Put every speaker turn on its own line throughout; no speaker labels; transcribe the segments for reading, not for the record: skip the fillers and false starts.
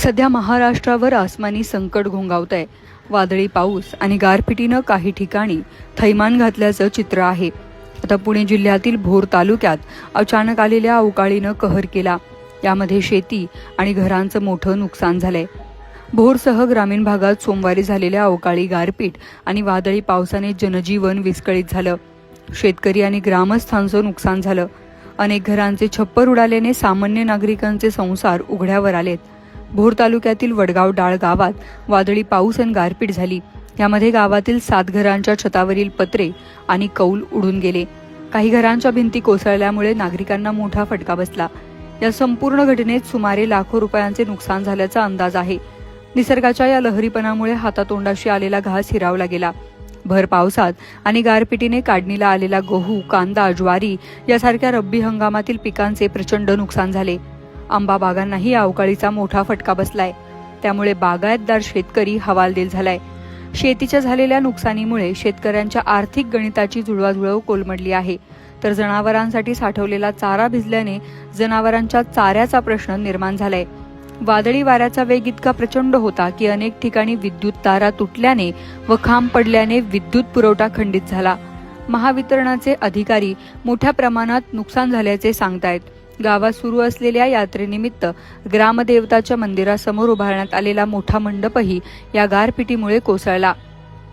सध्या महाराष्ट्रावर आसमानी संकट घोंगावतंय। वादळी पाऊस आणि गारपिटीनं काही ठिकाणी थैमान घातल्याचं चित्र आहे। आता पुणे जिल्ह्यातील भोर तालुक्यात अचानक आलेल्या अवकाळीनं कहर केला। यामध्ये शेती आणि घरांचं मोठं नुकसान झालंय। भोरसह ग्रामीण भागात सोमवारी झालेल्या अवकाळी गारपीट आणि वादळी पावसाने जनजीवन विस्कळीत झालं। शेतकरी आणि ग्रामस्थांचं नुकसान झालं। अनेक घरांचे छप्पर उडाल्याने सामान्य नागरिकांचे संसार उघड्यावर आलेत। भोर तालुक्यातील वडगाव डाळ गावात वादळी पाऊस आणि गारपीट झाली। यामध्ये गावातील 7 घरांच्या छतावरील पत्रे आणि कौल उडून गेले। काही घरांच्या भिंती कोसळल्यामुळे नागरिकांना मोठा फटका बसला। या संपूर्ण घटनेत सुमारे लाखो रुपयांचे नुकसान झाल्याचा अंदाज आहे। निसर्गाच्या या लहरीपणामुळे हातातोंडाशी आलेला घास हिरावला गेला। भर पावसात आणि गारपिटीने काढणीला आलेला गहू, कांदा, ज्वारी यासारख्या रब्बी हंगामातील पिकांचे प्रचंड नुकसान झाले। आंबा बागांनाही या अवकाळीचा मोठा फटका बसलाय। त्यामुळे बागायतदार शेतकरी हवालदिल झालाय। शेतीच्या झालेल्या नुकसानीमुळे शेतकऱ्यांच्या आर्थिक गणिताची जुळवाजुळव कोलमडली आहे। तर जनावरांसाठी साठवलेला चारा भिजल्याने जनावरांच्या चाऱ्याचा प्रश्न निर्माण झालाय। वादळी वाऱ्याचा वेग इतका प्रचंड होता की अनेक ठिकाणी विद्युत तारा तुटल्याने व खांब पडल्याने विद्युत पुरवठा खंडित झाला। महावितरणाचे अधिकारी मोठ्या प्रमाणात नुकसान झाल्याचे सांगतायत। गावात सुरू असलेल्या यात्रेनिमित्त ग्रामदेवताच्या मंदिरासमोर उभारण्यात आलेला मोठा मंडपही या गारपिटीमुळे कोसळला।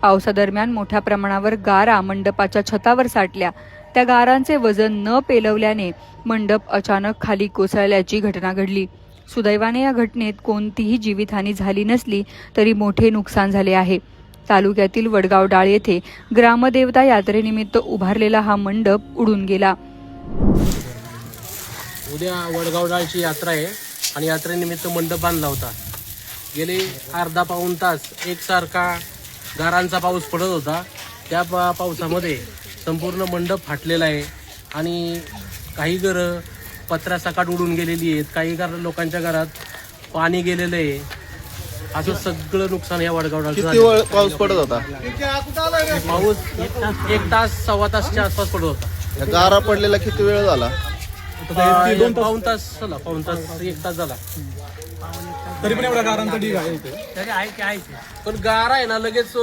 पावसादरम्यान मोठ्या प्रमाणावर गारा मंडपाच्या छतावर साठल्या। त्या गारांचे वजन न पेलवल्याने मंडप अचानक खाली कोसळल्याची घटना घडली। सुदैवाने या घटनेत कोणतीही जीवितहानी झाली नसली तरी मोठे नुकसान झाले आहे। तालुक्यातील वडगाव डाळ येथे ग्रामदेवता यात्रेनिमित्त उभारलेला हा मंडप उडून गेला।
उद्या वडगाव डाळची यात्रा आहे आणि यात्रेनिमित्त मंडप बांधला होता। गेले अर्धा पाऊण तास एकसारखा गारांचा पाऊस पडत होता। त्या पावसामध्ये संपूर्ण मंडप फाटलेला आहे आणि काही घरं पत्र्यासकट उडून गेलेली आहेत। काही लोकांच्या घरात पाणी गेलेलं आहे। असं सगळं नुकसान या वडगाव डाळचं झालं।
किती वेळ पाऊस पडत होता?
पाऊस 1 तास सव्वा तासच्या आसपास पडत होता।
गारा पडलेला किती वेळ झाला?
पाऊण तास झाला, पाऊण तास 1 तास झाला।
तरी पण एवढा गारांचा ढीग आहे
पण गारा आहे ना लगेच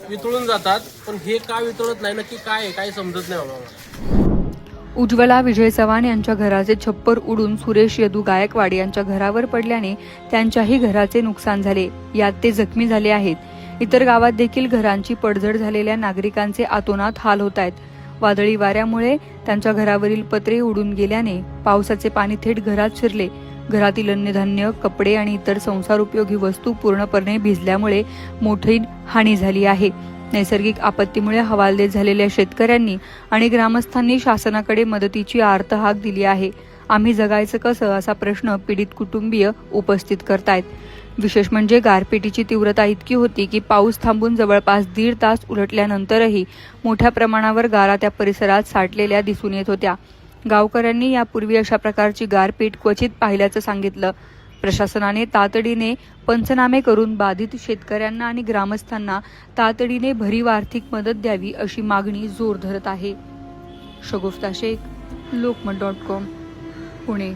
वितळून जातात। पण हे का वितळत नाही नक्की काय समजत नाही मला।
उज्ज्वला विजय चव्हाण यांच्या घराचे छप्पर उडून सुरेश यदू गायकवाड यांच्या घरावर पडल्याने त्यांच्याही घराचे नुकसान झाले। यात ते जखमी झाले आहेत। इतर गावात देखील घरांची पडझड झालेल्या नागरिकांचे आतोनात हाल होत आहेत। वादळी वाऱ्यामुळे त्यांच्या घरावरील पत्रे उडून गेल्याने पावसाचे पाणी थेट घरात शिरले। घरातील अन्नधान्य, कपडे आणि इतर संसार उपयोगी वस्तू पूर्णपणे भिजल्यामुळे मोठी हानी झाली आहे। नैसर्गिक आपत्तीमुळे हवालदिल झालेल्या शेतकऱ्यांनी आणि ग्रामस्थांनी शासनाकडे मदतीची आर्त हाक दिली आहे। आम्ही जगायचं कसं असा प्रश्न पीडित कुटुंबीय उपस्थित करतायत। विशेष म्हणजे गारपिटीची तीव्रता इतकी होती की पाऊस थांबून जवळपास 1.5 तास उलटल्यानंतरही मोठ्या प्रमाणावर गारा त्या परिसरात साठलेल्या दिसून येत होत्या। गावकऱ्यांनी यापूर्वी अशा प्रकारची गारपीट क्वचित पाहिल्याचं सांगितलं। प्रशासनाने तातडीने पंचनामे करून बाधित शेतकऱ्यांना आणि ग्रामस्थांना तातडीने भरीव आर्थिक मदत द्यावी अशी मागणी जोर धरत आहे। शगुफ्ता शेख, लोकमत.com, पुणे।